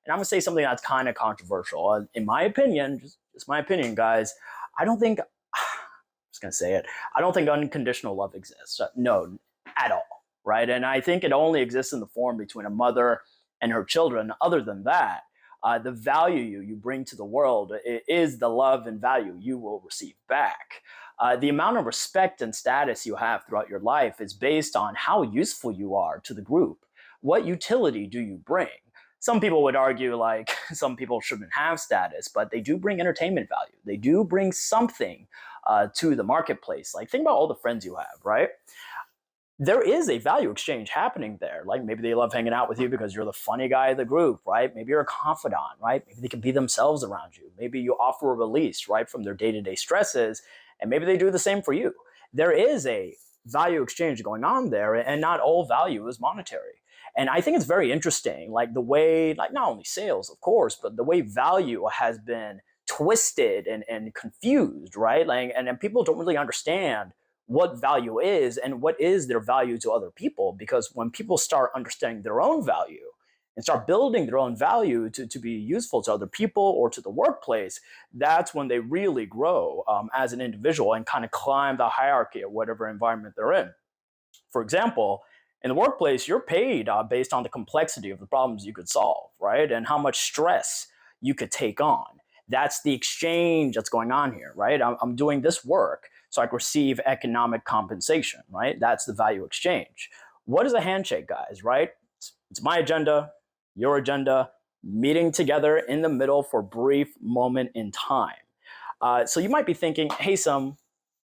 And I'm gonna say something that's kind of controversial. In my opinion, just my opinion, guys. I don't think. I'm just gonna say it. I don't think unconditional love exists. No, at all. Right. And I think it only exists in the form between a mother and her children. Other than that, the value you bring to the world is the love and value you will receive back. The amount of respect and status you have throughout your life is based on how useful you are to the group. What utility do you bring? Some people would argue like some people shouldn't have status, but they do bring entertainment value. They do bring something to the marketplace. Like think about all the friends you have, right? There is a value exchange happening there. Like maybe they love hanging out with you because you're the funny guy of the group, right? Maybe you're a confidant, right? Maybe they can be themselves around you. Maybe you offer a release, right, from their day-to-day stresses, and maybe they do the same for you. There is a value exchange going on there, and not all value is monetary. And I think it's very interesting, like the way, like not only sales, of course, but the way value has been twisted and confused, right? Like, and people don't really understand what value is and what is their value to other people. Because when people start understanding their own value and start building their own value to be useful to other people or to the workplace, that's when they really grow as an individual and kind of climb the hierarchy of whatever environment they're in. For example, in the workplace, you're paid based on the complexity of the problems you could solve, right? And how much stress you could take on. That's the exchange that's going on here, right? I'm doing this work so I can receive economic compensation, right? That's the value exchange. What is a handshake, guys, right? It's my agenda, your agenda, meeting together in the middle for a brief moment in time. So you might be thinking, hey,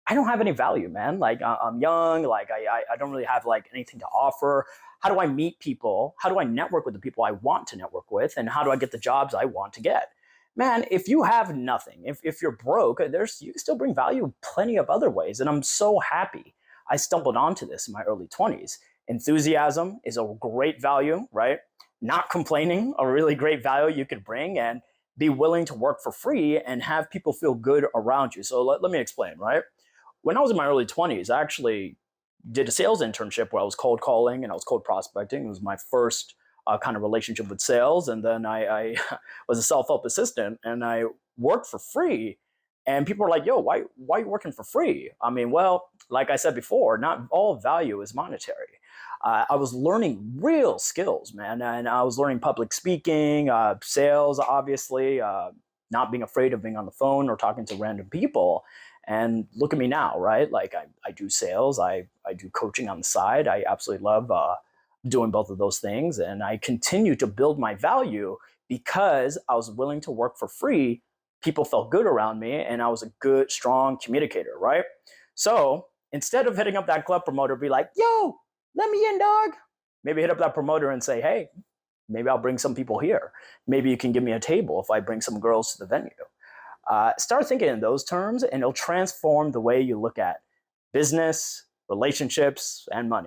I don't have any value, man. Like I'm young, like I don't really have like anything to offer. How do I meet people? How do I network with the people I want to network with? And how do I get the jobs I want to get? Man, if you have nothing, if you're broke, you can still bring value plenty of other ways. And I'm so happy I stumbled onto this in my early 20s. Enthusiasm is a great value, right? Not complaining, a really great value you could bring, and be willing to work for free and have people feel good around you. So let me explain, right? When I was in my early 20s, I actually did a sales internship where I was cold calling and I was cold prospecting. It was my first kind of relationship with sales. And then I was a self-help assistant and I worked for free. And people are like, yo, why are you working for free? I mean, well, like I said before, not all value is monetary. I was learning real skills, man. And I was learning public speaking, sales, obviously, not being afraid of being on the phone or talking to random people. And look at me now, right? Like I do sales, I do coaching on the side. I absolutely love doing both of those things. And I continue to build my value because I was willing to work for free. People felt good around me and I was a good, strong communicator, right? So instead of hitting up that club promoter, be like, yo, let me in, dog. Maybe hit up that promoter and say, hey, maybe I'll bring some people here. Maybe you can give me a table if I bring some girls to the venue. Start thinking in those terms and it'll transform the way you look at business, relationships, and money.